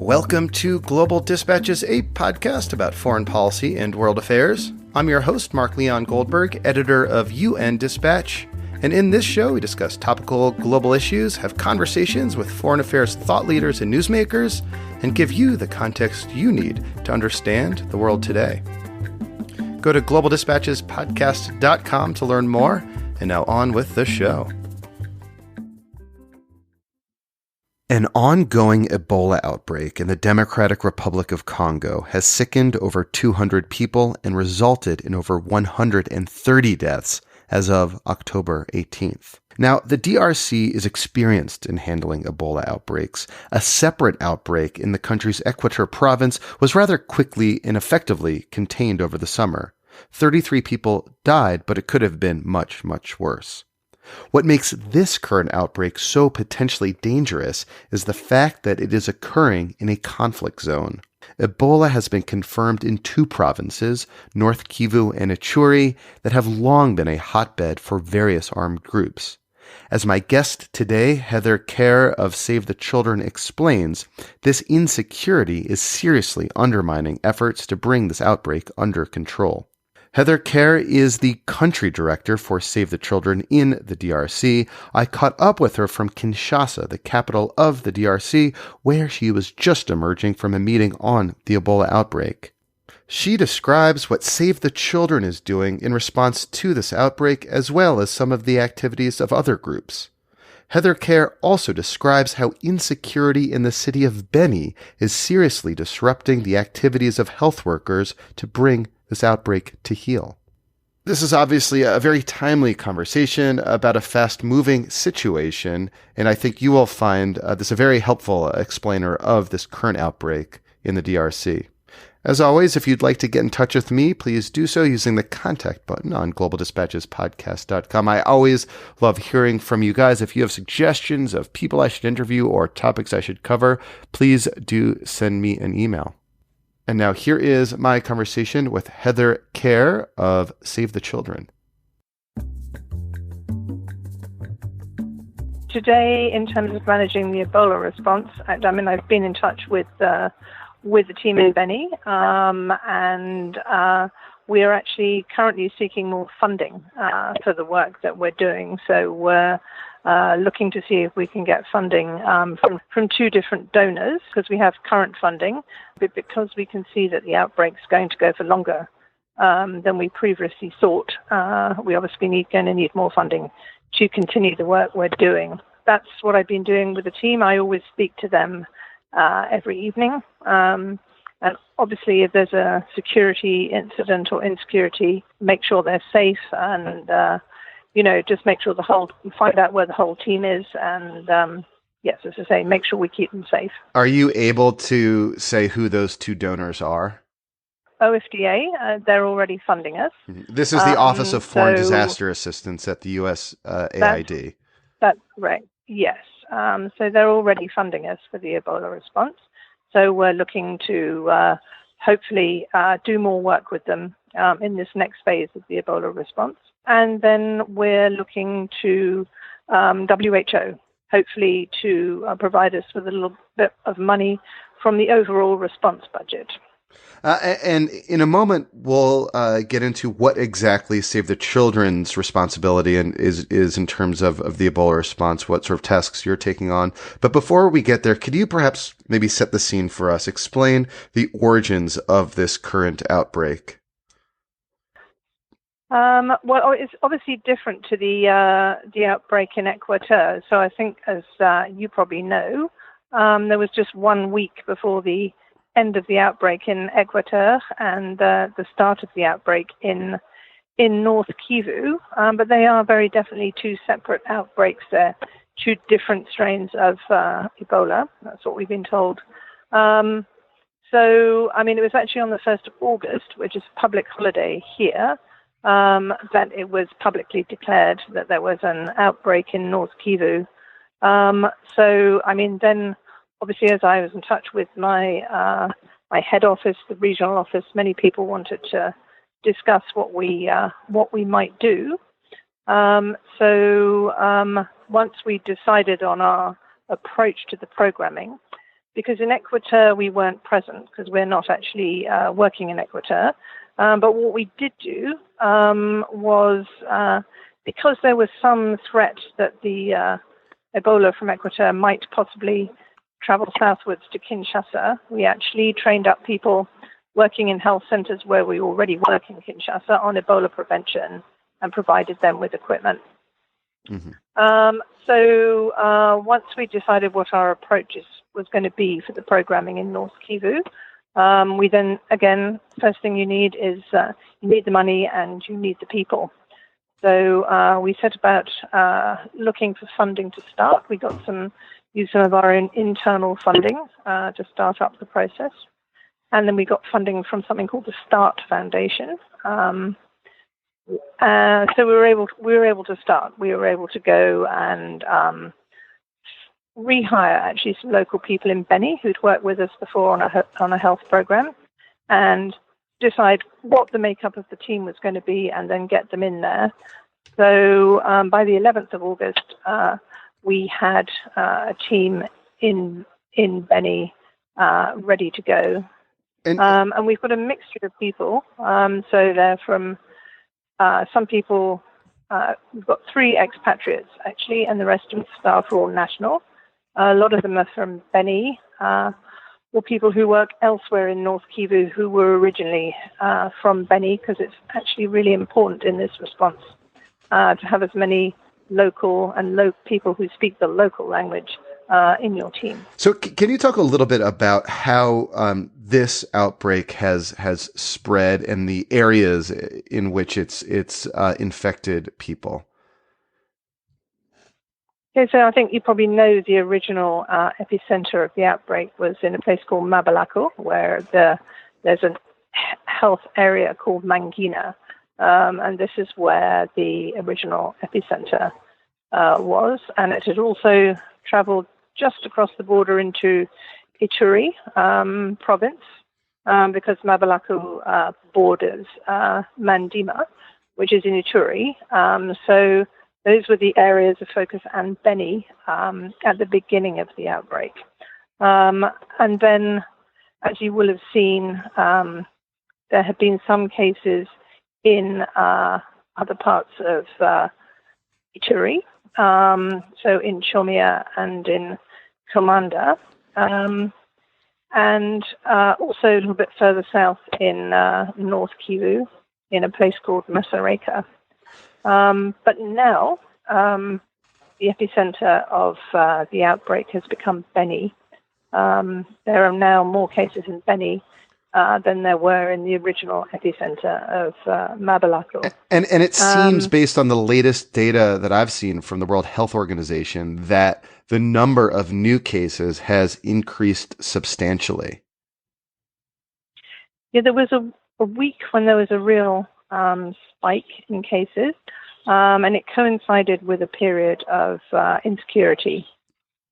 Welcome to Global Dispatches, a podcast about foreign policy and world affairs. I'm your host, Mark Leon Goldberg, editor of UN Dispatch. And in this show, we discuss topical global issues, have conversations with foreign affairs thought leaders and newsmakers, and give you the context you need to understand the world today. Go to globaldispatchespodcast.com to learn more. And now on with the show. An ongoing Ebola outbreak in the Democratic Republic of Congo has sickened over 200 people and resulted in over 130 deaths as of October 18th. Now, the DRC is experienced in handling Ebola outbreaks. A separate outbreak in the country's Equateur province was rather quickly and effectively contained over the summer. 33 people died, but it could have been much, much worse. What makes this current outbreak so potentially dangerous is the fact that it is occurring in a conflict zone. Ebola has been confirmed in two provinces, North Kivu and Ituri, that have long been a hotbed for various armed groups. As my guest today, Heather Kerr of Save the Children, explains, this insecurity is seriously undermining efforts to bring this outbreak under control. Heather Kerr is the country director for Save the Children in the DRC. I caught up with her from Kinshasa, the capital of the DRC, where she was just emerging from a meeting on the Ebola outbreak. She describes what Save the Children is doing in response to this outbreak, as well as some of the activities of other groups. Heather Kerr also describes how insecurity in the city of Beni is seriously disrupting the activities of health workers to bring this outbreak to heal. This is obviously a very timely conversation about a fast-moving situation, and I think you will find this a very helpful explainer of this current outbreak in the DRC. As always, if you'd like to get in touch with me, please do so using the contact button on globaldispatchespodcast.com. I always love hearing from you guys. If you have suggestions of people I should interview or topics I should cover, please do send me an email. And now here is my conversation with Heather Kerr of Save the Children. Today, in terms of managing the Ebola response, I've been in touch with the team in Beni, and we are actually currently seeking more funding for the work that we're doing. So we're looking to see if we can get funding from two different donors, because we have current funding, but because we can see that the outbreak's going to go for longer than we previously thought, we obviously going to need more funding to continue the work we're doing. That's what I've been doing with the team. I always speak to them every evening. And obviously, if there's a security incident or insecurity, make sure they're safe and just make sure find out where the whole team is, and yes, as I say, make sure we keep them safe. Are you able to say who those two donors are? OFDA, they're already funding us. This is the Office of Foreign Disaster Assistance at the U.S. AID. That's right, yes. So they're already funding us for the Ebola response. So we're looking to hopefully do more work with them in this next phase of the Ebola response. And then we're looking to WHO, hopefully to provide us with a little bit of money from the overall response budget. And in a moment, we'll get into what exactly Save the Children's responsibility and is in terms of the Ebola response, what sort of tasks you're taking on. But before we get there, could you perhaps maybe set the scene for us, explain the origins of this current outbreak? Well, it's obviously different to the outbreak in Equateur. So I think, as you probably know, there was just 1 week before the end of the outbreak in Equateur and the start of the outbreak in North Kivu. But they are very definitely two separate outbreaks. They're two different strains of Ebola. That's what we've been told. So, it was actually on the 1st of August, which is a public holiday here, that it was publicly declared that there was an outbreak in North Kivu. Then obviously, as I was in touch with my head office, the regional office, many people wanted to discuss what we might do. Once we decided on our approach to the programming, because in Equateur we weren't present because we're not actually working in Equateur. But what we did do was, because there was some threat that the Ebola from Equateur might possibly travel southwards to Kinshasa, we actually trained up people working in health centers where we already work in Kinshasa on Ebola prevention and provided them with equipment. Mm-hmm. So once we decided what our approach was going to be for the programming in North Kivu, we then, again, first thing you need is you need the money and you need the people. So we set about looking for funding to start. We got used some of our own internal funding to start up the process. And then we got funding from something called the START Foundation. So we were able to start. We were able to go and rehire actually some local people in Beni who'd worked with us before on a health program, and decide what the makeup of the team was going to be, and then get them in there. So by the 11th of August, we had a team in Beni ready to go. And we've got a mixture of people. So they're from some people. We've got 3 expatriates actually, and the rest of the staff are all national. A lot of them are from Beni, or people who work elsewhere in North Kivu who were originally from Beni, because it's actually really important in this response to have as many local and people who speak the local language in your team. So can you talk a little bit about how this outbreak has spread and the areas in which it's infected people? Okay, so I think you probably know the original epicenter of the outbreak was in a place called Mabalako, where there's a health area called Mangina, and this is where the original epicenter was. And it had also traveled just across the border into Ituri province, because Mabalako borders Mandima, which is in Ituri. So those were the areas of focus, and Beni at the beginning of the outbreak. And then, as you will have seen, there have been some cases in other parts of Ituri, so in Chomia and in Komanda, and also a little bit further south in North Kivu, in a place called Masareka. But now the epicenter of the outbreak has become Beni. There are now more cases in Beni than there were in the original epicenter of Mabalako. And it seems, based on the latest data that I've seen from the World Health Organization, that the number of new cases has increased substantially. Yeah, there was a week when there was a real spike in cases, and it coincided with a period of insecurity.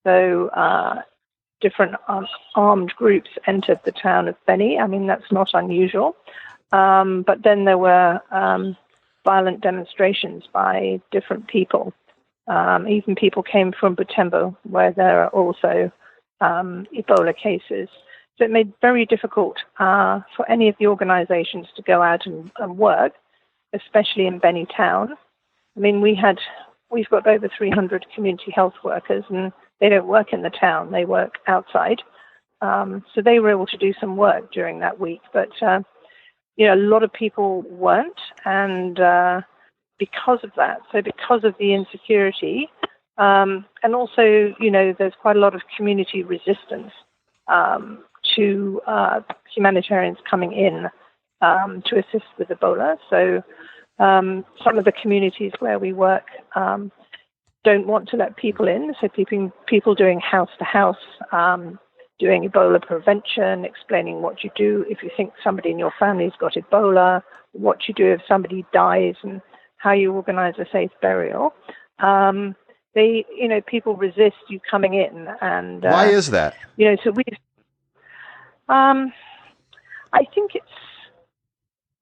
So different armed groups entered the town of Beni. I mean, that's not unusual. But then there were violent demonstrations by different people. Even people came from Butembo, where there are also Ebola cases. So it made it very difficult for any of the organizations to go out and work, especially in Beni town. I mean, we've got over 300 community health workers, and they don't work in the town, they work outside. So they were able to do some work during that week. But, a lot of people weren't. And because of that, so because of the insecurity, and also, there's quite a lot of community resistance to humanitarians coming in to assist with Ebola. So some of the communities where we work don't want to let people in. So people doing house-to-house, doing Ebola prevention, explaining what you do if you think somebody in your family's got Ebola, what you do if somebody dies, and how you organize a safe burial. People resist you coming in. And why is that? So I think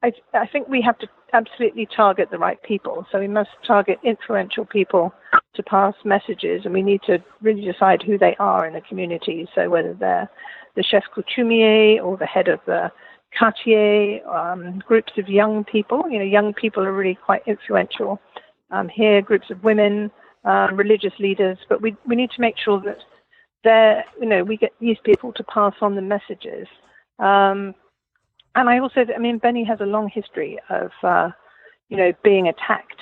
I think we have to absolutely target the right people. So we must target influential people to pass messages, and we need to really decide who they are in the community. So whether they're the chef coutumier or the head of the quartier, groups of young people. Young people are really quite influential here, groups of women, religious leaders. But we need to make sure that we get these people to pass on the messages. And I also, Beni has a long history of, being attacked.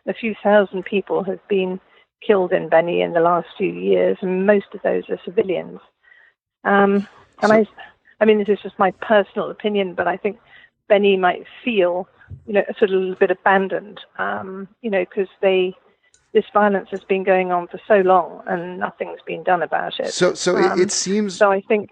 A few thousand people have been killed in Beni in the last few years, and most of those are civilians. This is just my personal opinion, but I think Beni might feel, sort of a little bit abandoned, because this violence has been going on for so long and nothing's been done about it. So it seems. So I think.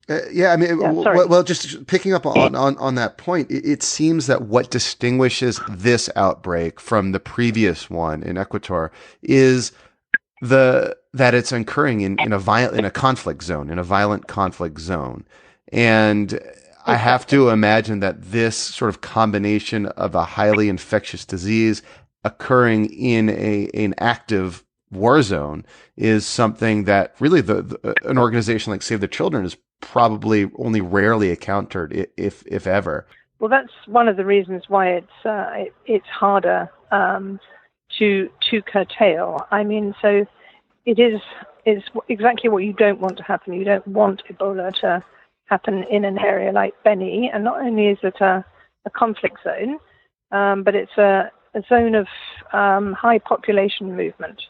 Just picking up on that point, it seems that what distinguishes this outbreak from the previous one in Equateur is that it's occurring in a conflict zone, in a violent conflict zone. And I have to imagine that this sort of combination of a highly infectious disease occurring in an active war zone is something that really an organization like Save the Children is probably only rarely encountered, if ever. Well, that's one of the reasons why it's harder to curtail. So it is exactly what you don't want to happen. You don't want Ebola to happen in an area like Beni, and not only is it a conflict zone, but it's a zone of high population movement.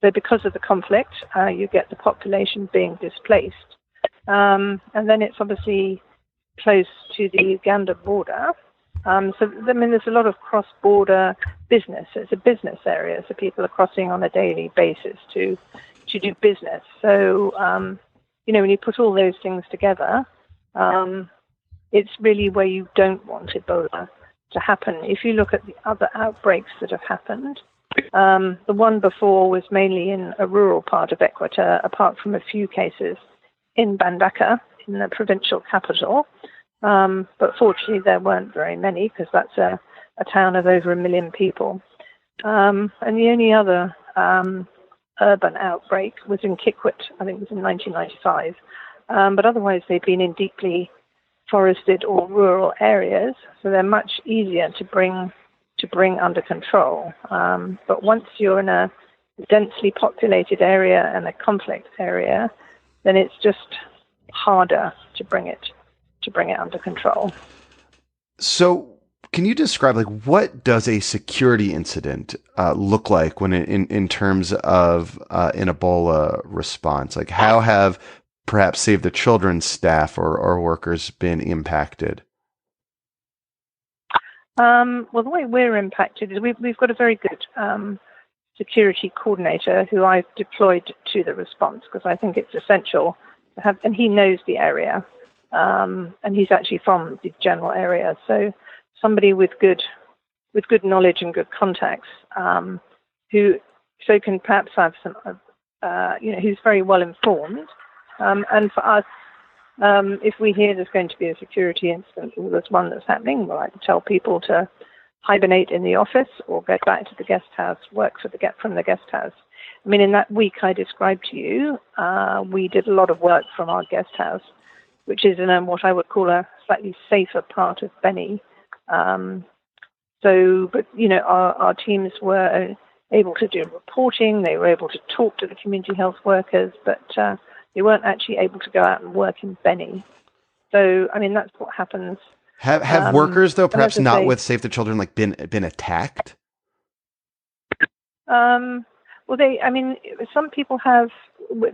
So because of the conflict, you get the population being displaced. And then it's obviously close to the Uganda border. There's a lot of cross-border business. It's a business area, so people are crossing on a daily basis to do business. So, when you put all those things together, it's really where you don't want Ebola to happen. If you look at the other outbreaks that have happened, the one before was mainly in a rural part of Equateur, apart from a few cases in Bandaka, in the provincial capital. But fortunately, there weren't very many, because that's a town of over 1 million people. And the only other urban outbreak was in Kivu, I think it was in 1995. But otherwise, they've been in deeply forested or rural areas, so they're much easier to bring under control. But once you're in a densely populated area and a conflict area, then it's just harder to bring it under control. So, can you describe what does a security incident look like when in terms of an Ebola response? How have perhaps Save the Children staff or workers been impacted? Well, the way we're impacted is we've got a very good security coordinator who I've deployed to the response, because I think it's essential to have, and he knows the area, and he's actually from the general area. So somebody with good knowledge and good contacts, who can perhaps have some, who's very well informed. And for us, if we hear there's going to be a security incident, or there's one that's happening, we'll either tell people to hibernate in the office or go back to the guest house, work from the guest house. In that week I described to you, we did a lot of work from our guest house, which is in what I would call a slightly safer part of Beni. Our teams were able to do reporting, they were able to talk to the community health workers, but they weren't actually able to go out and work in Beni. So, that's what happens. Have workers, though, perhaps not with Save the Children, been attacked? Some people have.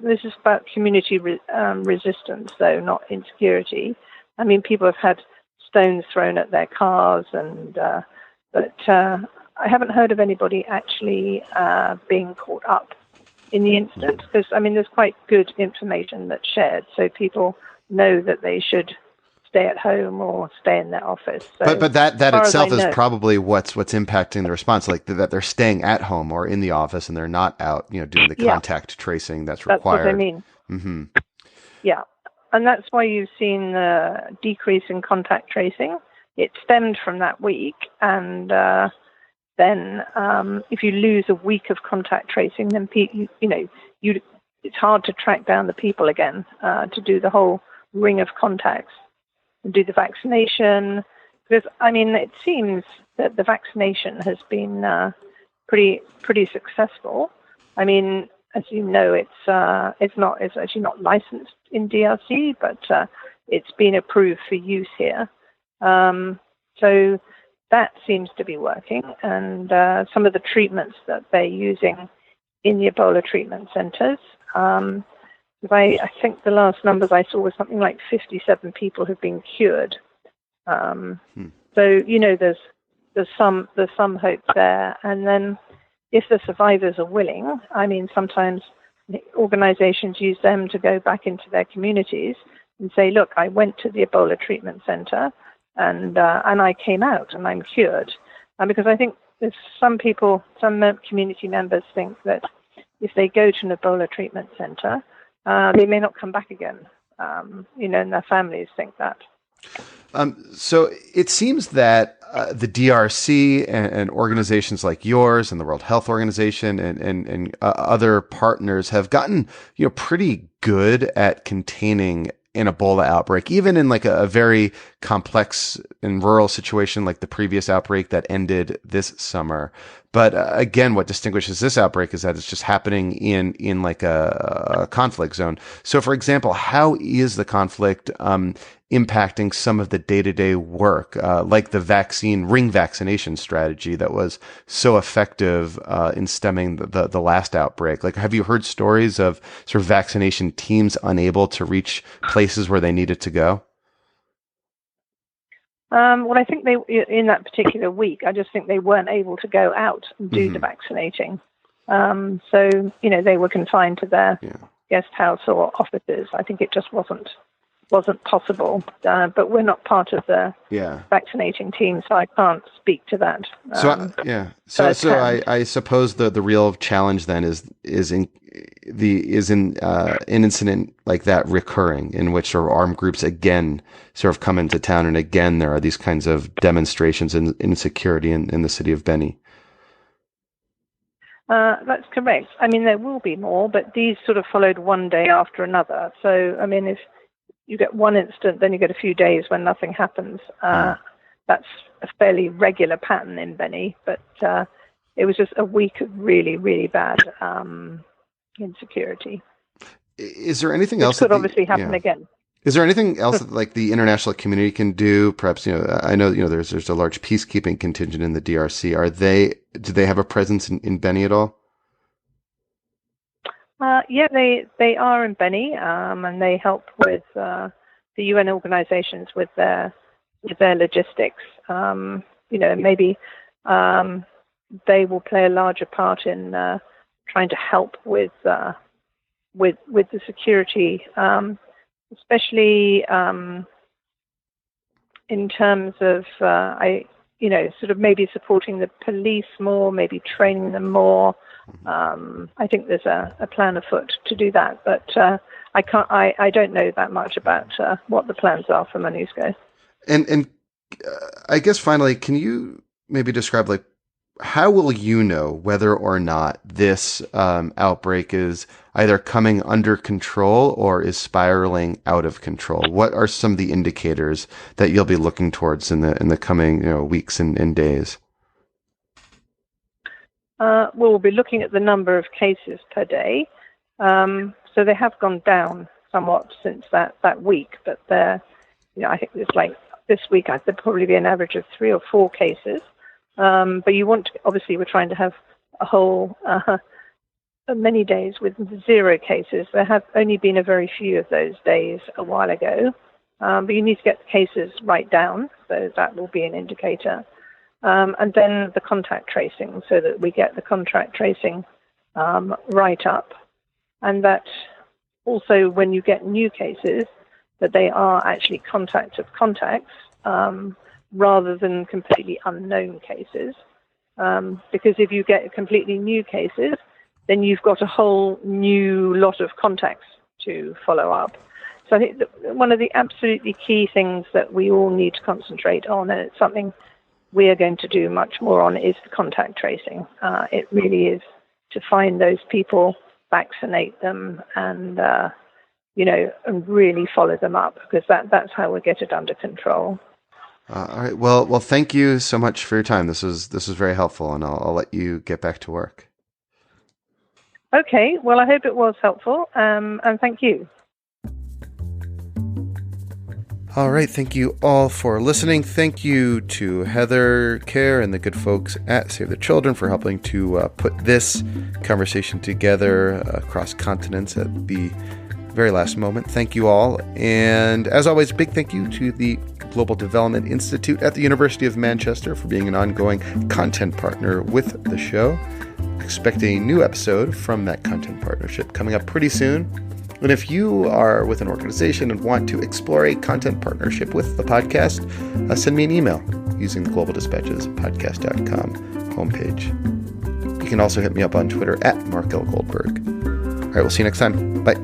This is about community resistance, though, not insecurity. People have had stones thrown at their cars, but I haven't heard of anybody actually being caught up in the incident, because there's quite good information that's shared, so people know that they should stay at home or stay in their office. So, but that itself is probably what's impacting the response, that they're staying at home or in the office and they're not out, doing the contact tracing that's required. That's what I mean. Mm-hmm. Yeah, and that's why you've seen the decrease in contact tracing. It stemmed from that week, and then if you lose a week of contact tracing, then it's hard to track down the people again to do the whole ring of contacts and do the vaccination. Because it seems that the vaccination has been pretty successful. As you know, it's actually not licensed in DRC, but it's been approved for use here. So that seems to be working, and some of the treatments that they're using in the Ebola treatment centers. I think the last numbers I saw was something like 57 people have been cured. So there's some hope there, and then if the survivors are willing, sometimes organizations use them to go back into their communities and say, look, I went to the Ebola treatment center and I came out and I'm cured. Because I think there's some people, some community members think that if they go to an Ebola treatment center, they may not come back again. And their families think that. So it seems that the DRC and organizations like yours and the World Health Organization and other partners have gotten, pretty good at containing an Ebola outbreak, even in like a very complex and rural situation like the previous outbreak that ended this summer. But again, what distinguishes this outbreak is that it's just happening in like a conflict zone. So, for example, how is the conflict impacting some of the day-to-day work, like the ring vaccination strategy that was so effective in stemming the last outbreak? Like, have you heard stories of sort of vaccination teams unable to reach places where they needed to go? Well, I think in that particular week, I just think they weren't able to go out and do the vaccinating. So, they were confined to their guest house or offices. I think it just wasn't possible. But we're not part of the vaccinating team, so I can't speak to that. So I suppose the real challenge then is in an incident like that recurring, in which sort of armed groups again sort of come into town, and again there are these kinds of demonstrations and insecurity in the city of Beni. That's correct. There will be more, but these sort of followed one day after another. So, if you get one incident, then you get a few days when nothing happens. That's a fairly regular pattern in Beni, but it was just a week of really, really bad insecurity. Is there anything else that could obviously happen again? Is there anything else that like the international community can do? Perhaps, I know, there's a large peacekeeping contingent in the DRC. Do they have a presence in Beni at all? They are in Beni, and they help with the UN organizations with their logistics. Maybe they will play a larger part in trying to help with the security, especially in terms of sort of maybe supporting the police more, maybe training them more. I think there's a plan afoot to do that, but I don't know that much about what the plans are for MONUSCO. And I guess finally, can you maybe describe like how will you know whether or not this outbreak is either coming under control or is spiraling out of control? What are some of the indicators that you'll be looking towards in the coming weeks and days? We'll be looking at the number of cases per day. So they have gone down somewhat since that week, but I think it's like this week there'd probably be an average of 3 or 4 cases. But obviously we're trying to have a whole many days with 0 cases. There have only been a very few of those days a while ago, but you need to get the cases right down, so that will be an indicator. And then the contact tracing, so that we get the contact tracing right up. And that also when you get new cases, that they are actually contacts of contacts, rather than completely unknown cases. Because if you get completely new cases, then you've got a whole new lot of contacts to follow up. So I think one of the absolutely key things that we all need to concentrate on, and it's something we are going to do much more on, is the contact tracing. It really is to find those people, vaccinate them, and and really follow them up, because that's how we get it under control. All right. Well, thank you so much for your time. This was very helpful, and I'll let you get back to work. Okay. Well, I hope it was helpful, and thank you. All right. Thank you all for listening. Thank you to Heather, Kerr, and the good folks at Save the Children for helping to put this conversation together across continents at the very last moment. Thank you all. And as always, big thank you to the Global Development Institute at the University of Manchester for being an ongoing content partner with the show. Expect a new episode from that content partnership coming up pretty soon. And if you are with an organization and want to explore a content partnership with the podcast, send me an email using the Global Dispatches podcast.com homepage. You can also hit me up on Twitter at Mark L. Goldberg. All right, we'll see you next time. Bye.